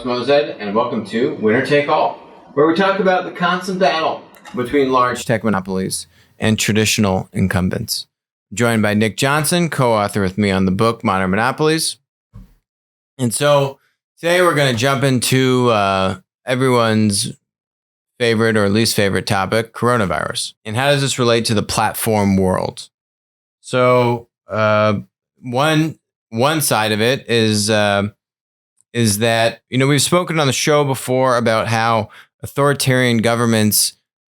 host Mozed, and welcome to Winner Take All, where we talk about the constant battle between large tech monopolies and traditional incumbents. Joined by Nick Johnson, co-author with me on the book Modern Monopolies. And so today we're going to jump into everyone's favorite or least favorite topic, coronavirus. And how does this relate to the platform world? So one side of it is that, we've spoken on the show before about how authoritarian governments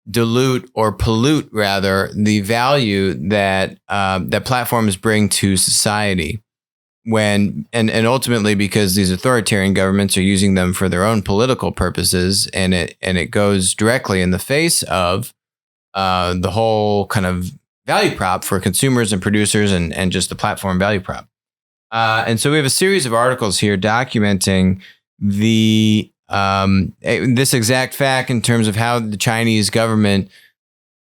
dilute or pollute, rather, the value that that platforms bring to society. And ultimately because these authoritarian governments are using them for their own political purposes, and it goes directly in the face of the whole kind of value prop for consumers and producers and just the platform value prop. And so we have a series of articles here documenting this exact fact in terms of how the Chinese government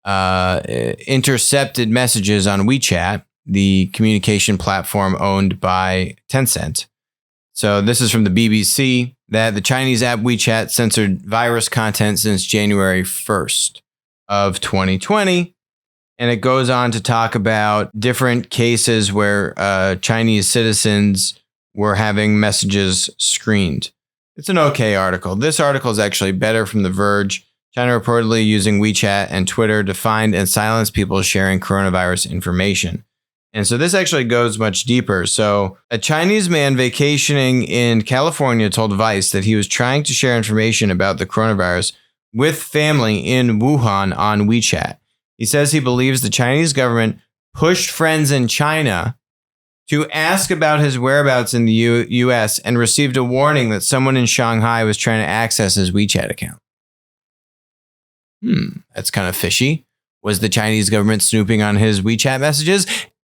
intercepted messages on WeChat, the communication platform owned by Tencent. So this is from the BBC, that the Chinese app WeChat censored virus content since January 1st of 2020. And it goes on to talk about different cases where Chinese citizens were having messages screened. It's an okay article. This article is actually better, from The Verge. China reportedly using WeChat and Twitter to find and silence people sharing coronavirus information. And so this actually goes much deeper. So a Chinese man vacationing in California told Vice that he was trying to share information about the coronavirus with family in Wuhan on WeChat. He says he believes the Chinese government pushed friends in China to ask about his whereabouts in the U.S. and received a warning that someone in Shanghai was trying to access his WeChat account. That's kind of fishy. Was the Chinese government snooping on his WeChat messages?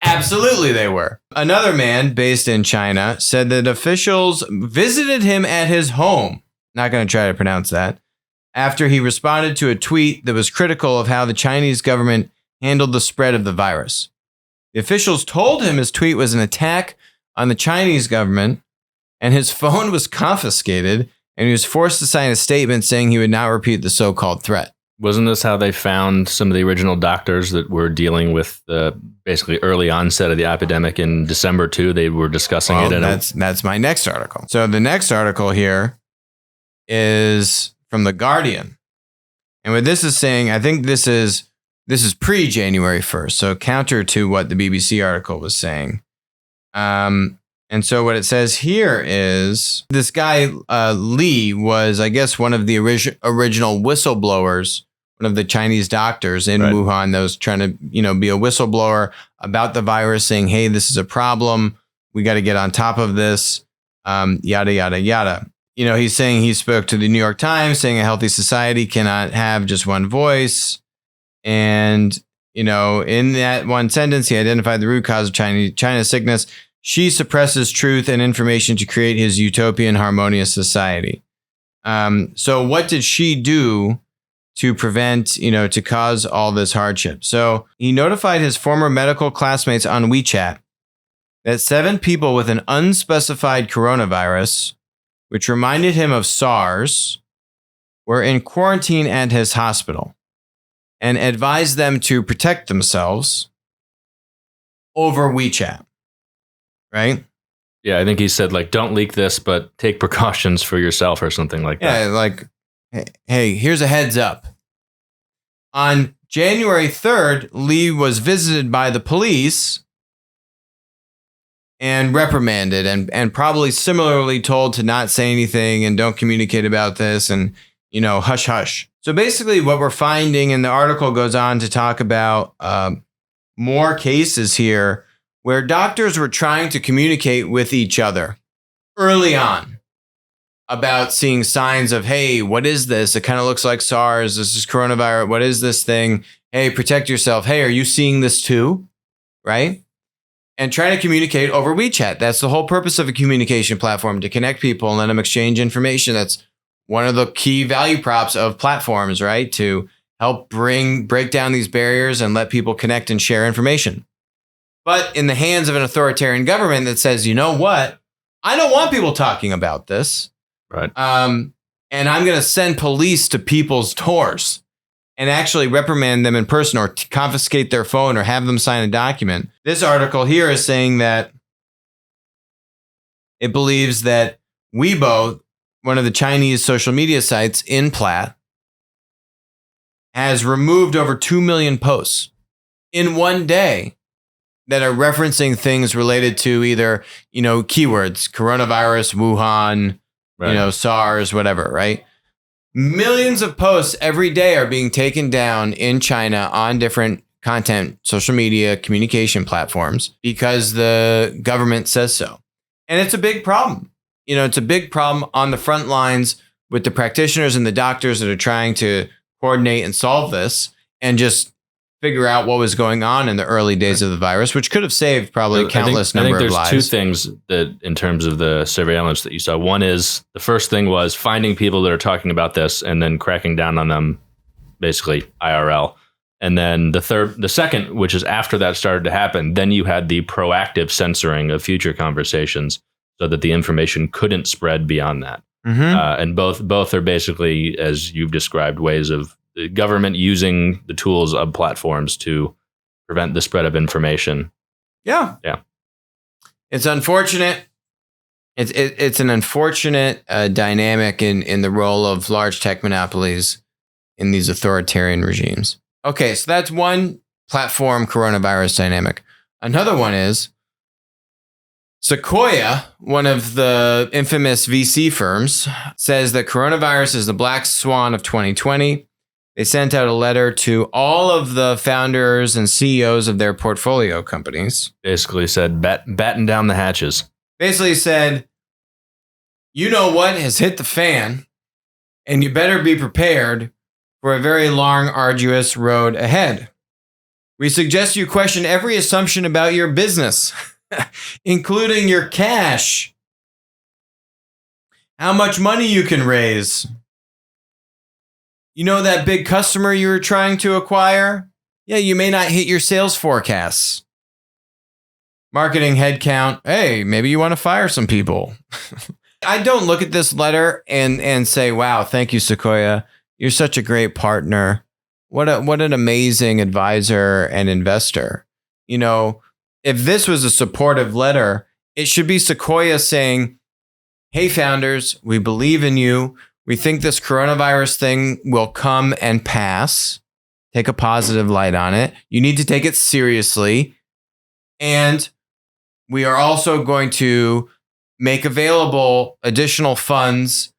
Absolutely they were. Another man based in China said that officials visited him at his home. Not going to try to pronounce that. After he responded to a tweet that was critical of how the Chinese government handled the spread of the virus. The officials told him his tweet was an attack on the Chinese government, and his phone was confiscated, and he was forced to sign a statement saying he would not repeat the so-called threat. Wasn't this how they found some of the original doctors that were dealing with the basically early onset of the epidemic in December too? They were discussing it. That's my next article. So the next article here is from The Guardian. And what this is saying, I think this is pre-January 1st, so counter to what the BBC article was saying. And so what it says here is this guy, Li, was, I guess, one of the original whistleblowers, one of the Chinese doctors in Wuhan that was trying to, be a whistleblower about the virus, saying, hey, this is a problem. We got to get on top of this, yada, yada, yada. He's saying he spoke to the New York Times, saying a healthy society cannot have just one voice. And, in that one sentence, he identified the root cause of China's sickness. She suppresses truth and information to create his utopian, harmonious society. So what did she do to prevent, to cause all this hardship? So he notified his former medical classmates on WeChat that 7 people with an unspecified coronavirus, which reminded him of SARS, were in quarantine at his hospital, and advised them to protect themselves over WeChat. Right? Yeah, I think he said, don't leak this, but take precautions for yourself or something like that. Yeah, like, hey, here's a heads up. On January 3rd, Lee was visited by the police and reprimanded and probably similarly told to not say anything and don't communicate about this and, hush, hush. So basically what we're finding, and the article goes on to talk about more cases here where doctors were trying to communicate with each other early on about seeing signs of, hey, what is this? It kind of looks like SARS. This is coronavirus. What is this thing? Hey, protect yourself. Hey, are you seeing this too? Right? And trying to communicate over WeChat. That's the whole purpose of a communication platform, to connect people and let them exchange information. That's one of the key value props of platforms, right? To help break down these barriers and let people connect and share information. But in the hands of an authoritarian government that says, you know what? I don't want people talking about this. Right. And I'm going to send police to people's doors and actually reprimand them in person or confiscate their phone or have them sign a document. This article here is saying that it believes that Weibo, one of the Chinese social media sites in Platt, has removed over 2 million posts in one day that are referencing things related to either, keywords, coronavirus, Wuhan, Right. SARS, whatever, right? Millions of posts every day are being taken down in China on different content, social media, communication platforms because the government says so. And it's a big problem. It's a big problem on the front lines with the practitioners and the doctors that are trying to coordinate and solve this and just figure out what was going on in the early days of the virus, which could have saved probably countless number of lives. I think there's two things that, in terms of the surveillance that you saw. One is, the first thing was finding people that are talking about this and then cracking down on them, basically IRL. And then the second, which is after that started to happen, then you had the proactive censoring of future conversations so that the information couldn't spread beyond that. Mm-hmm. And both are basically, as you've described, ways of the government using the tools of platforms to prevent the spread of information. Yeah. It's unfortunate. It's an unfortunate dynamic in the role of large tech monopolies in these authoritarian regimes. Okay, so that's one platform coronavirus dynamic. Another one is Sequoia, one of the infamous VC firms, says that coronavirus is the black swan of 2020. They sent out a letter to all of the founders and CEOs of their portfolio companies. Basically said, batten down the hatches. Basically said, you know what has hit the fan, and you better be prepared for a very long, arduous road ahead. We suggest you question every assumption about your business, including your cash, how much money you can raise. That big customer you were trying to acquire? Yeah, you may not hit your sales forecasts. Marketing headcount. Hey, maybe you want to fire some people. I don't look at this letter and say, wow, thank you, Sequoia. You're such a great partner. What an amazing advisor and investor. If this was a supportive letter, it should be Sequoia saying, hey, founders, we believe in you. We think this coronavirus thing will come and pass. Take a positive light on it. You need to take it seriously. And we are also going to make available additional funds,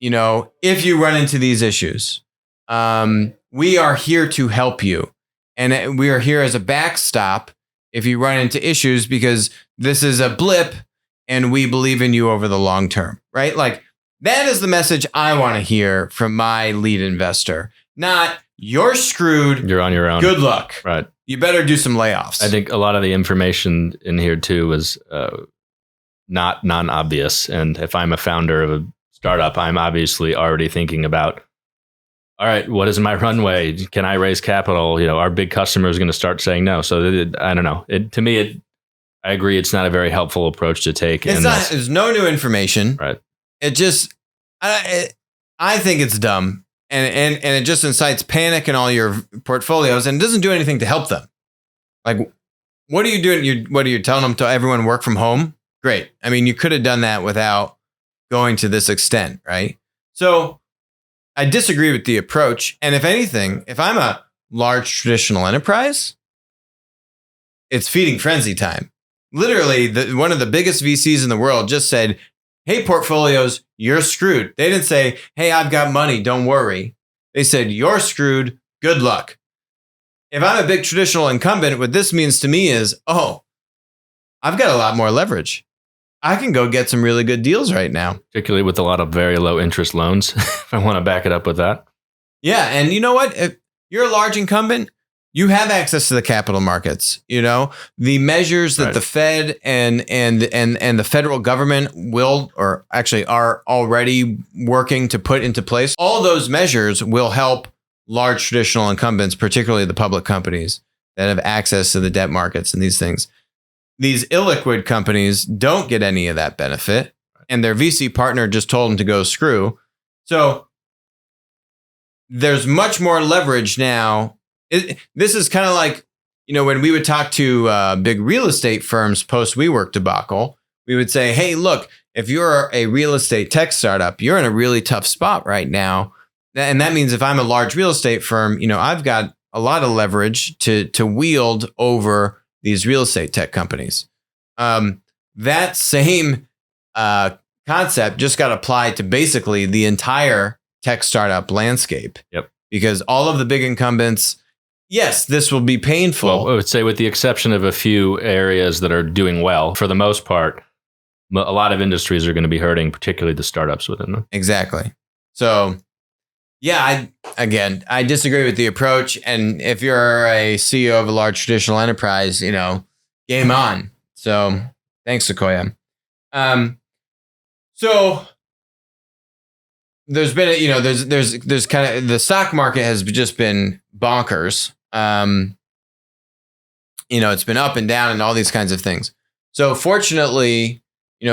if you run into these issues. We are here to help you. And we are here as a backstop if you run into issues, because this is a blip and we believe in you over the long term, right? Like, that is the message I want to hear from my lead investor. Not, you're screwed. You're on your own. Good luck. Right. You better do some layoffs. I think a lot of the information in here too was not non-obvious. And if I'm a founder of a startup, I'm obviously already thinking about, all right, what is my runway? Can I raise capital? Our big customer is going to start saying no. So I don't know. I agree. It's not a very helpful approach to take. There's no new information. Right. It just, I think it's dumb. And it just incites panic in all your portfolios and doesn't do anything to help them. Like, what are you doing? What are you telling them to everyone work from home? Great. I mean, you could have done that without going to this extent, right? So I disagree with the approach. And if anything, if I'm a large traditional enterprise, it's feeding frenzy time. Literally, one of the biggest VCs in the world just said, hey, portfolios, you're screwed. They didn't say, hey, I've got money, don't worry. They said, you're screwed, good luck. If I'm a big traditional incumbent, what this means to me is, I've got a lot more leverage. I can go get some really good deals right now. Particularly with a lot of very low interest loans, if I want to back it up with that. Yeah, and you know what? If you're a large incumbent, you have access to the capital markets. The measures that the Fed and the federal government will, or actually are already working to put into place, all those measures will help large traditional incumbents, particularly the public companies that have access to the debt markets and these things. These illiquid companies don't get any of that benefit. and their VC partner just told them to go screw. So there's much more leverage now. This is kind of like, when we would talk to big real estate firms post WeWork debacle, we would say, hey, look, if you're a real estate tech startup, you're in a really tough spot right now. And that means if I'm a large real estate firm, I've got a lot of leverage to wield over these real estate tech companies. That same concept just got applied to basically the entire tech startup landscape. Yep. Because all of the big incumbents, yes, this will be painful. Well, I would say with the exception of a few areas that are doing well, for the most part, a lot of industries are going to be hurting, particularly the startups within them. Exactly. So, yeah, I disagree with the approach. And if you're a CEO of a large traditional enterprise, game on. So thanks, Sequoia. So there's been, there's kind of, the stock market has just been bonkers. It's been up and down and all these kinds of things. So fortunately,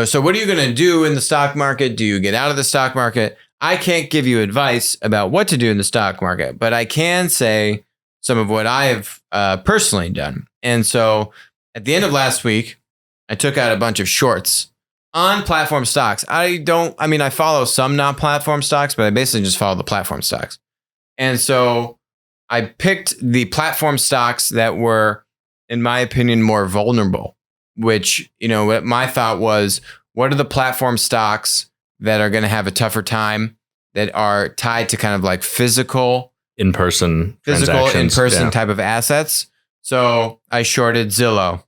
so what are you going to do in the stock market? Do you get out of the stock market? I can't give you advice about what to do in the stock market, but I can say some of what I have personally done. And so at the end of last week, I took out a bunch of shorts on platform stocks. I follow some non-platform stocks, but I basically just follow the platform stocks. And so I picked the platform stocks that were, in my opinion, more vulnerable, which, my thought was, what are the platform stocks that are going to have a tougher time, that are tied to kind of like physical in-person type of assets? So I shorted Zillow.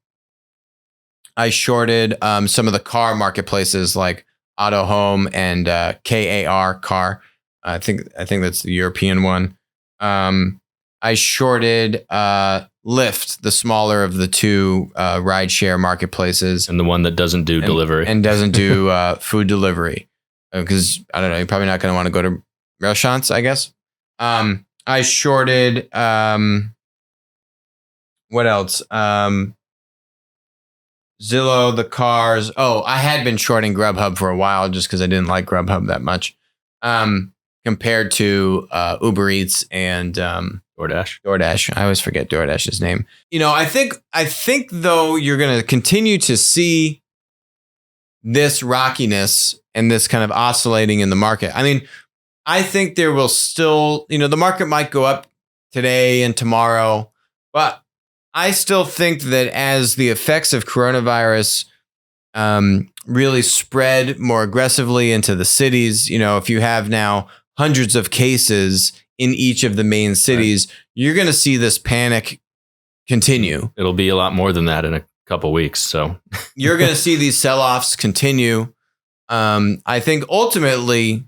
I shorted some of the car marketplaces like Auto Home and car. I think that's the European one. I shorted Lyft, the smaller of the two rideshare marketplaces, and the one that doesn't do delivery and doesn't do food delivery, because I don't know, you're probably not going to want to go to restaurants, I guess. I shorted what else? Zillow, the cars. Oh, I had been shorting Grubhub for a while just because I didn't like Grubhub that much, compared to Uber Eats and DoorDash. I always forget DoorDash's name. I think though you're going to continue to see this rockiness and this kind of oscillating in the market. I mean, I think there will still, the market might go up today and tomorrow, but I still think that as the effects of coronavirus really spread more aggressively into the cities, if you have now hundreds of cases in each of the main cities, right, you're going to see this panic continue. It'll be a lot more than that in a couple weeks. So you're going to see these sell-offs continue. I think ultimately,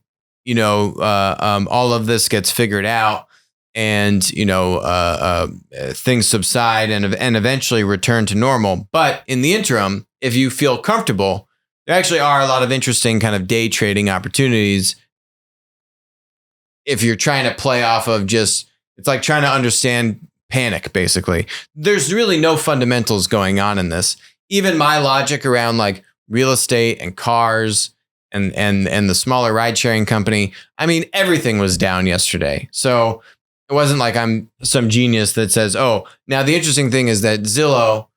all of this gets figured out, and things subside and eventually return to normal. But in the interim, if you feel comfortable, there actually are a lot of interesting kind of day trading opportunities. If you're trying to play off of it's like trying to understand panic, basically. There's really no fundamentals going on in this. Even my logic around like real estate and cars and the smaller ride sharing company, I mean, everything was down yesterday. So it wasn't like I'm some genius that says, oh, now the interesting thing is that Zillow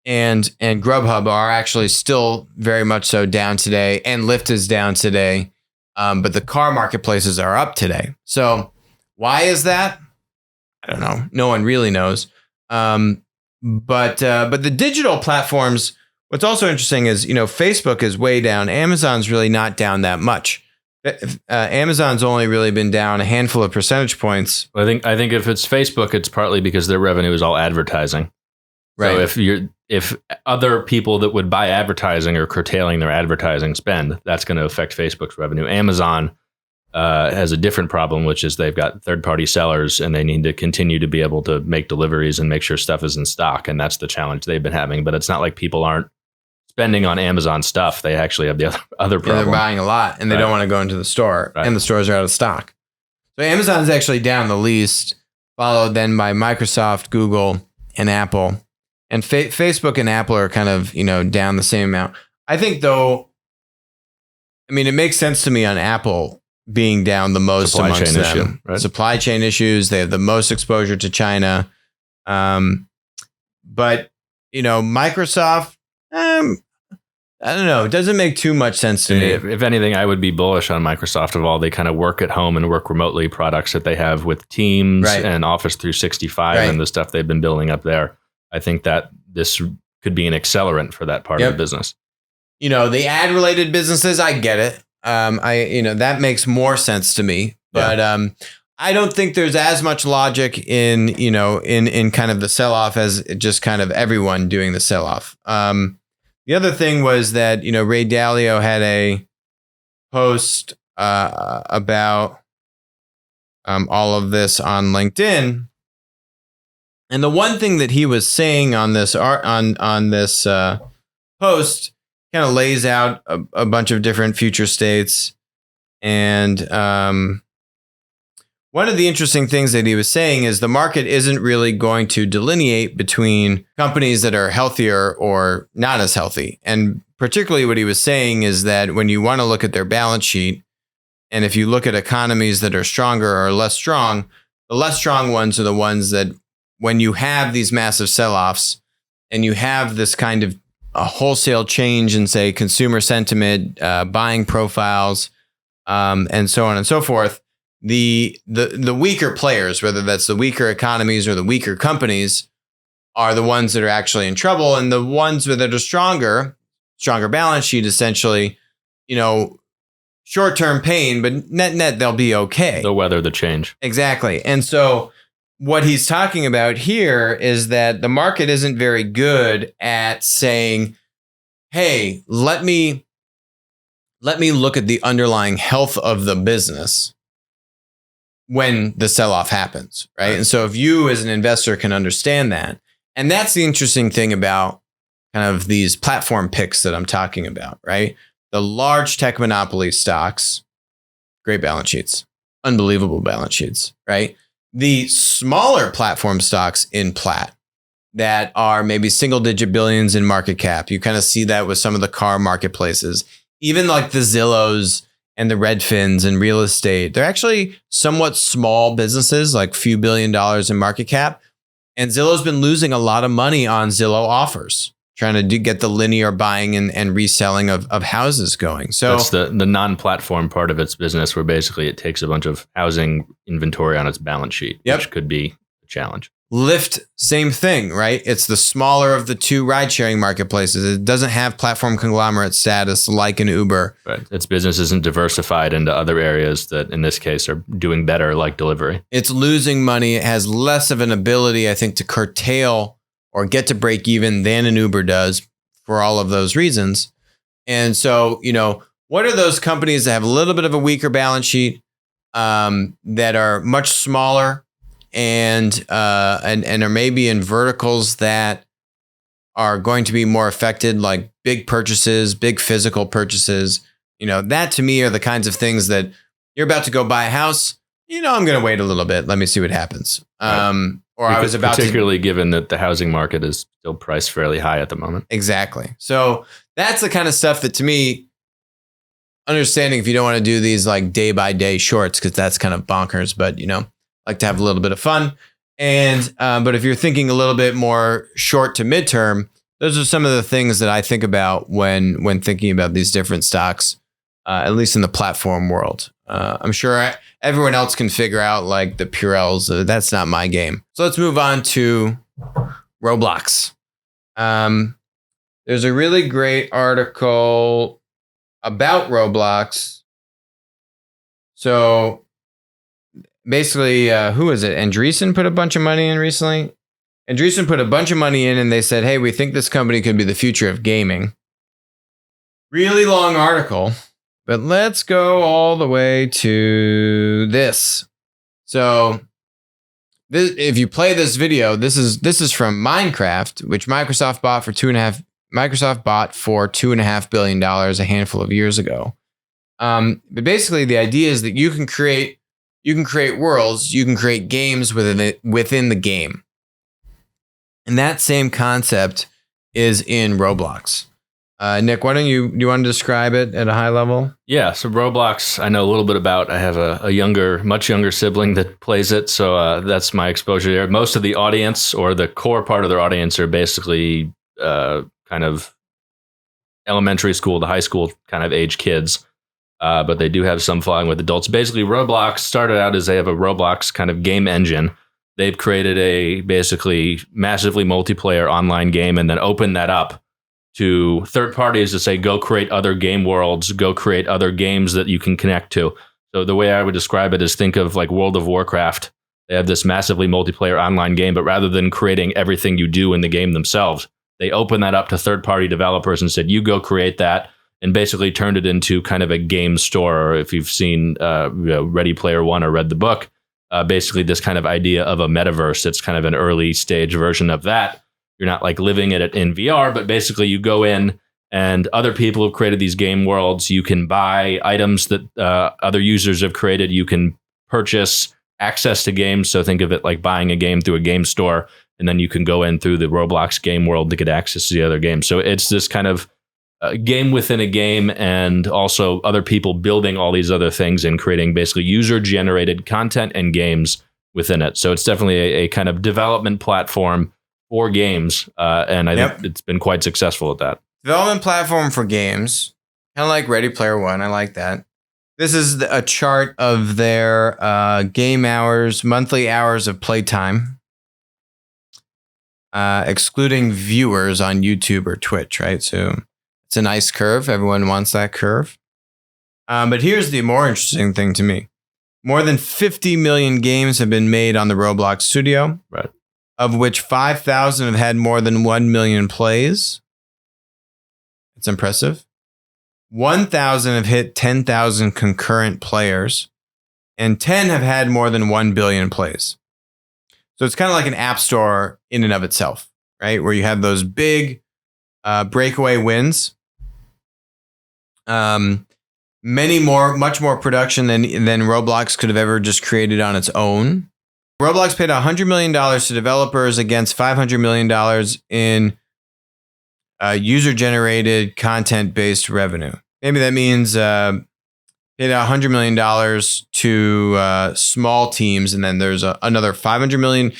and Grubhub are actually still very much so down today, and Lyft is down today. But the car marketplaces are up today. So why is that? I don't know. No one really knows. But the digital platforms, what's also interesting is, Facebook is way down. Amazon's really not down that much. Amazon's only really been down a handful of percentage points. I think if it's Facebook, it's partly because their revenue is all advertising. Right. So if other people that would buy advertising are curtailing their advertising spend, that's going to affect Facebook's revenue. Amazon has a different problem, which is they've got third-party sellers, and they need to continue to be able to make deliveries and make sure stuff is in stock, and that's the challenge they've been having. But it's not like people aren't spending on Amazon stuff. They actually have the other problem. Yeah, they're buying a lot, and they don't want to go into the store, and the stores are out of stock. So Amazon's actually down the least, followed then by Microsoft, Google, and Apple. And Facebook and Apple are kind of, down the same amount. I think, though, I mean, it makes sense to me on Apple being down the most Supply amongst chain them. issue, right? Supply chain issues. They have the most exposure to China. But, Microsoft, I don't know. It doesn't make too much sense to me. If anything, I would be bullish on Microsoft of all they kind of work at home and work remotely products that they have with Teams and Office 365 and the stuff they've been building up there. I think that this could be an accelerant for that part of the business. The ad related businesses, I get it. That makes more sense to me. But I don't think there's as much logic in kind of the sell off as just kind of everyone doing the sell off. The other thing was that, Ray Dalio had a post about all of this on LinkedIn. And the one thing that he was saying on this post kind of lays out a bunch of different future states. And one of the interesting things that he was saying is the market isn't really going to delineate between companies that are healthier or not as healthy. And particularly what he was saying is that when you want to look at their balance sheet, and if you look at economies that are stronger or less strong, the less strong ones are the ones that when you have these massive sell-offs and you have this kind of a wholesale change in, say, consumer sentiment, buying profiles, and so on and so forth, the weaker players, whether that's the weaker economies or the weaker companies, are the ones that are actually in trouble. And the ones that are stronger balance sheet, essentially, short-term pain, but net, they'll be okay. They'll weather the change. Exactly. And so what he's talking about here is that the market isn't very good at saying, hey, let me look at the underlying health of the business when the sell-off happens, right? And so if you as an investor can understand that, and that's the interesting thing about kind of these platform picks that I'm talking about, right? The large tech monopoly stocks, great balance sheets, unbelievable balance sheets, right? The smaller platform stocks in Plat that are maybe single-digit billions in market cap, you kind of see that with some of the car marketplaces, even like the Zillows and the Redfins and real estate. They're actually somewhat small businesses, like few $1 billion in market cap. And Zillow's been losing a lot of money on Zillow offers, trying to get the linear buying and reselling of houses going. So that's the non-platform part of its business, where basically it takes a bunch of housing inventory on its balance sheet, which could be a challenge. Lyft, same thing, right? It's the smaller of the two ride-sharing marketplaces. It doesn't have platform conglomerate status like an Uber. Right. Its business isn't diversified into other areas that, in this case, are doing better, like delivery. It's losing money. It has less of an ability, I think, to curtail or get to break even than an Uber does for all of those reasons. And so, what are those companies that have a little bit of a weaker balance sheet, that are much smaller, and are maybe in verticals that are going to be more affected, like big purchases, big physical purchases? That to me are the kinds of things that you're about to go buy a house. I'm going to wait a little bit. Let me see what happens. Right. Or I was about particularly given that the housing market is still priced fairly high at the moment. Exactly. So that's the kind of stuff that, to me, understanding if you don't want to do these like day by day shorts, because that's kind of bonkers, but like to have a little bit of fun. And but if you're thinking a little bit more short to midterm, those are some of the things that I think about when thinking about these different stocks, at least in the platform world. I'm sure everyone else can figure out like the Purells. That's not my game. So let's move on to Roblox. There's a really great article about Roblox. So basically, who is it? Andreessen put a bunch of money in recently. Andreessen put a bunch of money in and they said, hey, we think this company could be the future of gaming. Really long article, but let's go all the way to this. So if you play this video, this is from Minecraft, which Microsoft bought for $2.5 billion a handful of years ago. But basically, the idea is that you can create worlds, you can create games within the game. And that same concept is in Roblox. Nick, why don't you want to describe it at a high level? Yeah, so Roblox, I know a little bit about. I have a much younger sibling that plays it, so that's my exposure there. Most of the audience, or the core part of their audience, are basically kind of elementary school to high school kind of age kids, but they do have some following with adults. Basically, Roblox started out as they have a Roblox kind of game engine. They've created a basically massively multiplayer online game and then opened that up to third parties to say, go create other game worlds, go create other games that you can connect to. So the way I would describe it is, think of like World of Warcraft. They have this massively multiplayer online game, but rather than creating everything you do in the game themselves, they opened that up to third-party developers and said, you go create that, and basically turned it into kind of a game store. Or if you've seen Ready Player One or read the book, basically this kind of idea of a metaverse. It's kind of an early stage version of that. You're not like living it in VR, but basically you go in and other people have created these game worlds. You can buy items that other users have created. You can purchase access to games. So think of it like buying a game through a game store, and then you can go in through the Roblox game world to get access to the other games. So it's this kind of game within a game, and also other people building all these other things and creating basically user-generated content and games within it. So it's definitely a kind of development platform for games, and I think it's been quite successful at that. Development platform for games, kind of like Ready Player One. I like that. This is a chart of their game hours, monthly hours of playtime, excluding viewers on YouTube or Twitch, right? So it's a nice curve. Everyone wants that curve. But here's the more interesting thing to me. More than 50 million games have been made on the Roblox studio. Right. Of which 5,000 have had more than 1 million plays. It's impressive. 1,000 have hit 10,000 concurrent players, and 10 have had more than 1 billion plays. So it's kind of like an app store in and of itself, right? Where you have those big breakaway wins. Much more production than Roblox could have ever just created on its own. Roblox paid $100 million to developers against $500 million in user-generated content-based revenue. Maybe that means paid $100 million to small teams, and then there's another $500 million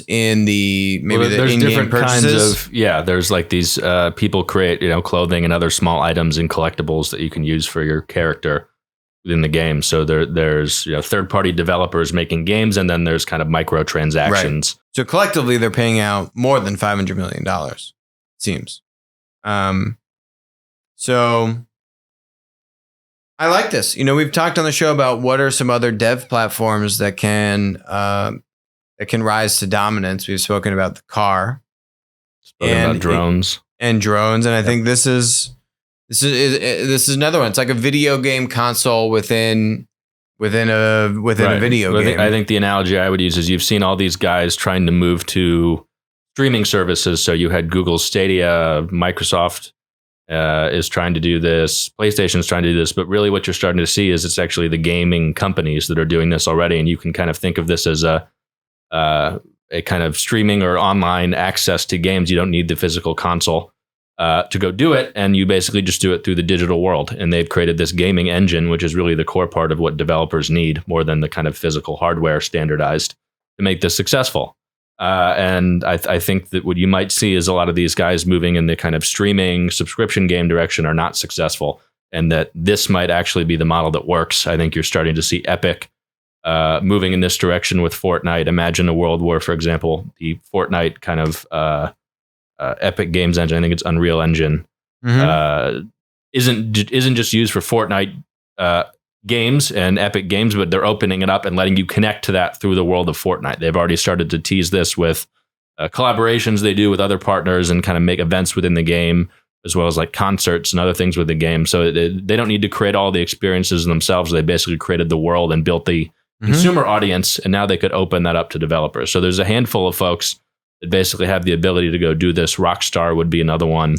in the in-game different purchases. Kinds of, there's like these people create clothing and other small items and collectibles that you can use for your character within the game. So there's third-party developers making games, and then there's kind of microtransactions. Right. So collectively, they're paying out more than $500 million, it seems. So I like this. We've talked on the show about what are some other dev platforms that can rise to dominance. We've spoken about the car, about drones, and I think this is another one. It's like a video game console within a video game. I think the analogy I would use is, you've seen all these guys trying to move to streaming services. So you had Google Stadia, Microsoft is trying to do this, PlayStation is trying to do this, but really what you're starting to see is it's actually the gaming companies that are doing this already, and you can kind of think of this as a kind of streaming or online access to games. You don't need the physical console to go do it, and you basically just do it through the digital world. And they've created this gaming engine, which is really the core part of what developers need, more than the kind of physical hardware standardized to make this successful. And I think that what you might see is a lot of these guys moving in the kind of streaming subscription game direction are not successful, and that this might actually be the model that works. I think you're starting to see Epic moving in this direction with Fortnite. Imagine a world where, for example, the Fortnite kind of Epic Games engine, I think it's Unreal Engine, isn't just used for Fortnite games and Epic Games, but they're opening it up and letting you connect to that through the world of Fortnite. They've already started to tease this with collaborations they do with other partners and kind of make events within the game, as well as like concerts and other things with the game. So they don't need to create all the experiences themselves. They basically created the world and built the consumer audience, and now they could open that up to developers. So there's a handful of folks that basically have the ability to go do this. Rockstar would be another one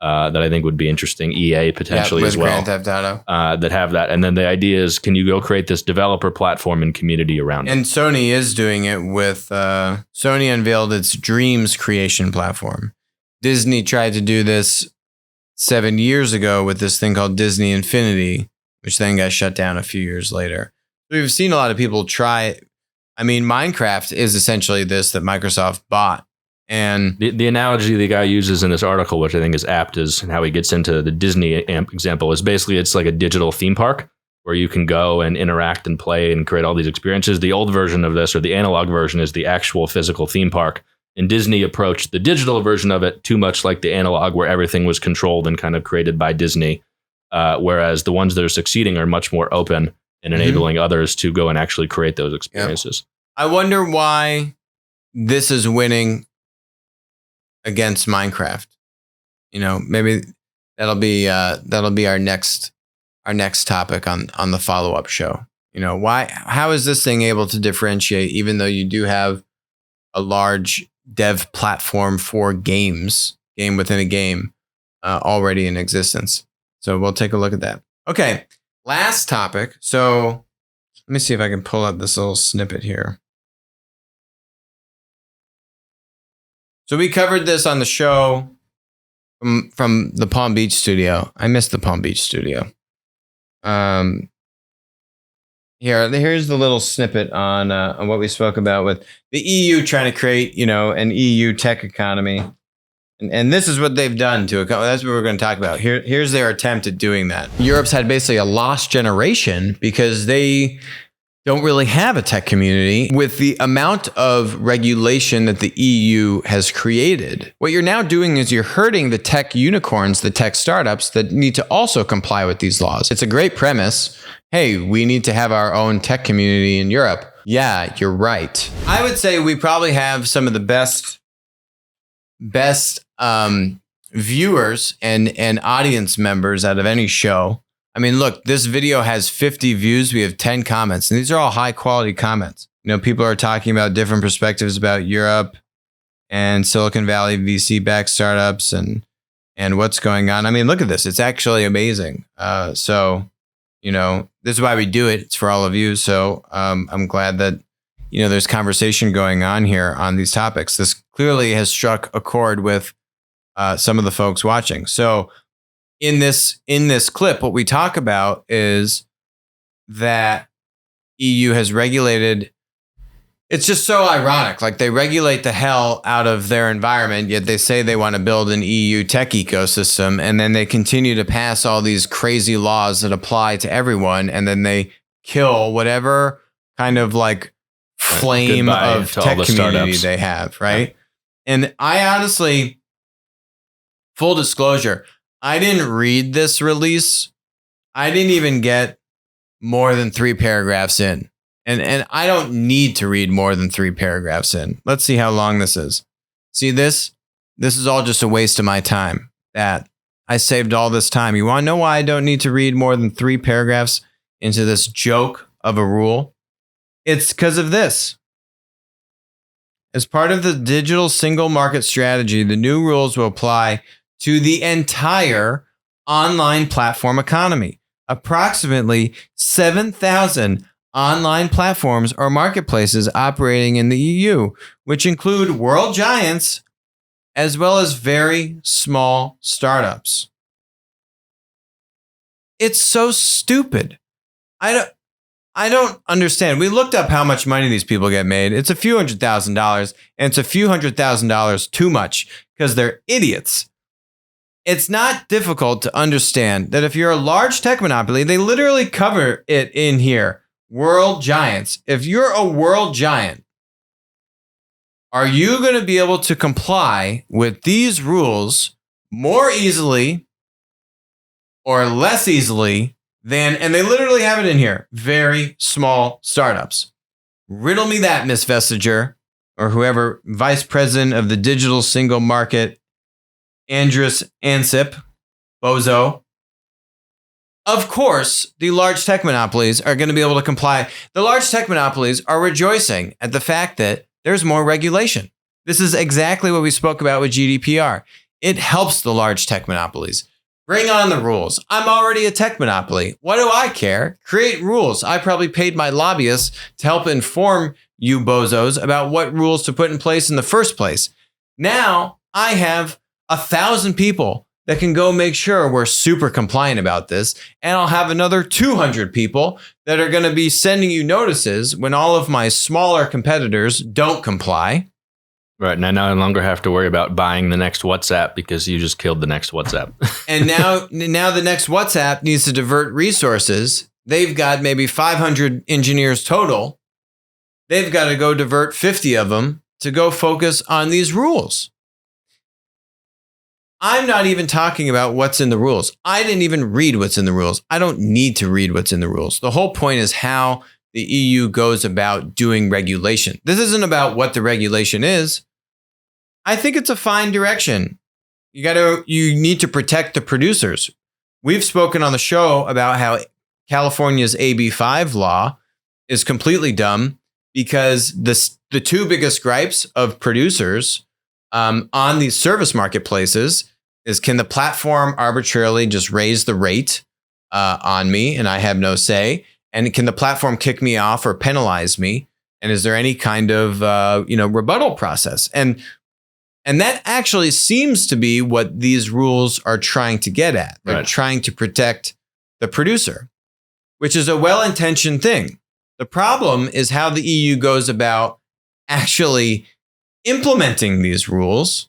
that I think would be interesting. EA potentially as well. Grand Theft Auto. That have that. And then the idea is, can you go create this developer platform and community around it? And Sony is doing it with, Sony unveiled its Dreams creation platform. Disney tried to do this 7 years ago with this thing called Disney Infinity, which then got shut down a few years later. We've seen a lot of people try. I mean, Minecraft is essentially this that Microsoft bought. And the analogy the guy uses in this article, which I think is apt, is how he gets into the Disney example, is basically it's like a digital theme park where you can go and interact and play and create all these experiences. The old version of this, or the analog version, is the actual physical theme park. And Disney approached the digital version of it too much like the analog, where everything was controlled and kind of created by Disney. Whereas the ones that are succeeding are much more open and enabling others to go and actually create those experiences. Yep. I wonder why this is winning against Minecraft. You know, maybe that'll be our next topic on the follow-up show. You know, how is this thing able to differentiate, even though you do have a large dev platform for game within a game already in existence? So we'll take a look at that. Okay, last topic. So let me see if I can pull up this little snippet here. So we covered this on the show from the Palm Beach studio. I missed the Palm Beach studio. Here's the little snippet on what we spoke about with the EU trying to create, an EU tech economy. And this is what they've done to it. That's what we're going to talk about. Here's their attempt at doing that. Europe's had basically a lost generation because they don't really have a tech community with the amount of regulation that the EU has created. What you're now doing is you're hurting the tech unicorns, the tech startups that need to also comply with these laws. It's a great premise. Hey, we need to have our own tech community in Europe. Yeah, you're right. I would say we probably have some of the best viewers and audience members out of any show. I mean, look, this video has 50 views. We have 10 comments, and these are all high quality comments. People are talking about different perspectives about Europe and Silicon Valley VC-backed startups and what's going on. I mean, look at this. It's actually amazing. So, this is why we do it. It's for all of you. So I'm glad that, there's conversation going on here on these topics. This clearly has struck a chord with some of the folks watching. So in this clip, what we talk about is that EU has regulated. It's just so ironic. Like, they regulate the hell out of their environment, yet they say they want to build an EU tech ecosystem. And then they continue to pass all these crazy laws that apply to everyone. And then they kill whatever kind of like flame of tech community they have. Right. Yeah. And I honestly, full disclosure, I didn't read this release. I didn't even get more than 3 paragraphs in. And I don't need to read more than 3 paragraphs in. Let's see how long this is. See this? This is all just a waste of my time. That I saved all this time. You want to know why I don't need to read more than 3 paragraphs into this joke of a rule? It's because of this. As part of the digital single market strategy, the new rules will apply to the entire online platform economy. Approximately 7,000 online platforms or marketplaces operating in the EU, which include world giants as well as very small startups. It's so stupid. I don't understand. We looked up how much money these people get made. It's a few $100,000, and it's a few $100,000 too much because they're idiots. It's not difficult to understand that if you're a large tech monopoly, they literally cover it in here. World giants. If you're a world giant, are you going to be able to comply with these rules more easily or less easily than, and they literally have it in here, very small startups? Riddle me that, Miss Vestager, or whoever, Vice President of the Digital Single Market, Andrus Ansip, Bozo. Of course, the large tech monopolies are going to be able to comply. The large tech monopolies are rejoicing at the fact that there's more regulation. This is exactly what we spoke about with GDPR. It helps the large tech monopolies. Bring on the rules. I'm already a tech monopoly. What do I care? Create rules. I probably paid my lobbyists to help inform you bozos about what rules to put in place in the first place. Now I have 1,000 people that can go make sure we're super compliant about this. And I'll have another 200 people that are going to be sending you notices when all of my smaller competitors don't comply. Right. And I no longer have to worry about buying the next WhatsApp because you just killed the next WhatsApp. And now the next WhatsApp needs to divert resources. They've got maybe 500 engineers total. They've got to go divert 50 of them to go focus on these rules. I'm not even talking about what's in the rules. I didn't even read what's in the rules. I don't need to read what's in the rules. The whole point is how the EU goes about doing regulation. This isn't about what the regulation is. I think it's a fine direction. You need to protect the producers. We've spoken on the show about how California's AB5 law is completely dumb because the two biggest gripes of producers on these service marketplaces is, can the platform arbitrarily just raise the rate on me and I have no say? And can the platform kick me off or penalize me? And is there any kind of rebuttal process? And that actually seems to be what these rules are trying to get at. They're trying to protect the producer, which is a well-intentioned thing. The problem is how the EU goes about actually implementing these rules,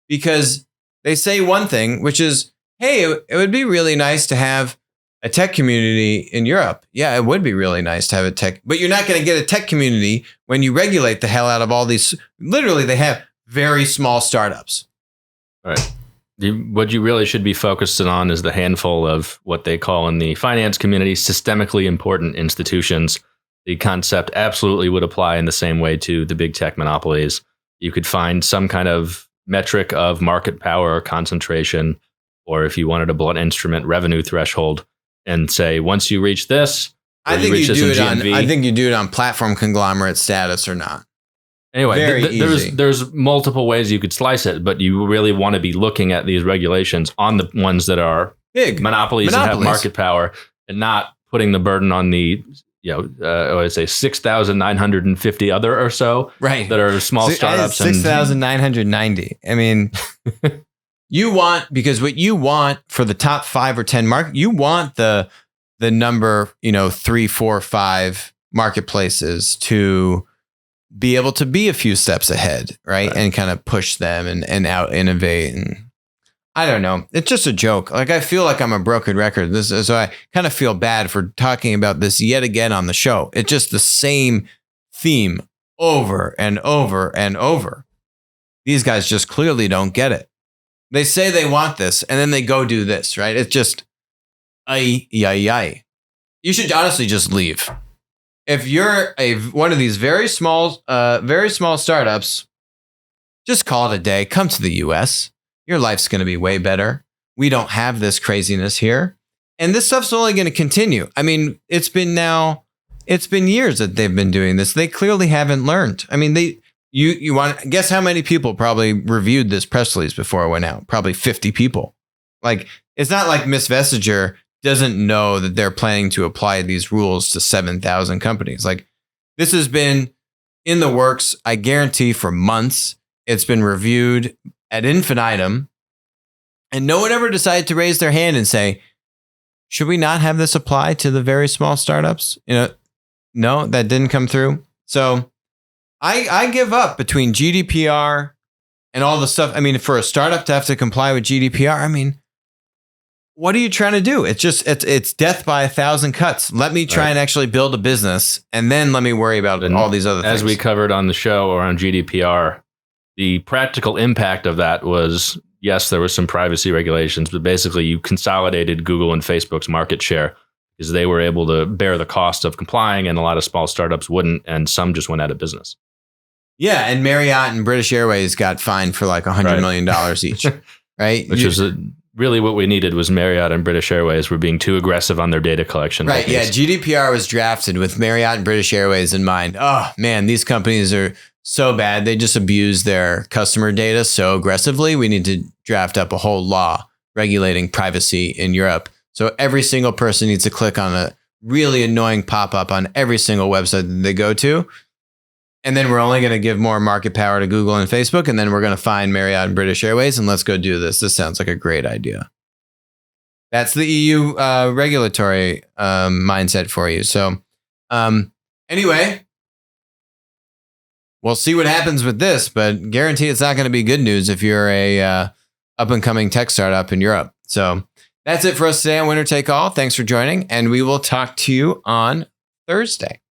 because they say one thing, which is, hey, it would be really nice to have a tech community in Europe. Yeah, it would be really nice to have a tech, but you're not going to get a tech community when you regulate the hell out of all these. Literally, they have very small startups. Right. What you really should be focusing on is the handful of what they call in the finance community systemically important institutions. The concept absolutely would apply in the same way to the big tech monopolies. You could find some kind of metric of market power or concentration, or if you wanted a blunt instrument, revenue threshold, and say, once you reach this, I think you do it on platform conglomerate status or not. Anyway, there's multiple ways you could slice it, but you really want to be looking at these regulations on the ones that are big monopolies. And have market power, and not putting the burden on the 6,950 other or so that are small startups. 6,990. I mean, because what you want for the top 5 or 10 market, you want the number 3, 4, 5 marketplaces to be able to be a few steps ahead, right? And kind of push them and out innovate. And I don't know. It's just a joke. Like, I feel like I'm a broken record. So I kind of feel bad for talking about this yet again on the show. It's just the same theme over and over and over. These guys just clearly don't get it. They say they want this and then they go do this, right? It's just, You should honestly just leave. If you're one of these very small startups, just call it a day. Come to the US. Your life's going to be way better. We don't have this craziness here. And this stuff's only going to continue. I mean, it's been years that they've been doing this. They clearly haven't learned. I mean, you want, guess how many people probably reviewed this press release before it went out? Probably 50 people. Like, it's not like Miss Vestager doesn't know that they're planning to apply these rules to 7,000 companies. Like, this has been in the works, I guarantee, for months. It's been reviewed ad infinitum, and no one ever decided to raise their hand and say, should we not have this apply to the very small startups? No, that didn't come through. So I give up between GDPR and all the stuff. I mean, for a startup to have to comply with GDPR, I mean, what are you trying to do? It's death by 1,000 cuts. Let me try and actually build a business, and then let me worry about all these other things. As we covered on the show around GDPR, the practical impact of that was, yes, there was some privacy regulations, but basically you consolidated Google and Facebook's market share because they were able to bear the cost of complying, and a lot of small startups wouldn't, and some just went out of business. Yeah, and Marriott and British Airways got fined for like $100 million each, right? Which was really what we needed was Marriott and British Airways were being too aggressive on their data collection. Right, yeah, GDPR was drafted with Marriott and British Airways in mind. Oh, man, these companies are so bad. They just abuse their customer data so aggressively. We need to draft up a whole law regulating privacy in Europe. So every single person needs to click on a really annoying pop-up on every single website that they go to. And then we're only going to give more market power to Google and Facebook. And then we're going to find Marriott and British Airways. And let's go do this. This sounds like a great idea. That's the EU regulatory mindset for you. So anyway, we'll see what happens with this, but guarantee it's not going to be good news if you're a up and coming tech startup in Europe. So that's it for us today on Winner Take All. Thanks for joining, and we will talk to you on Thursday.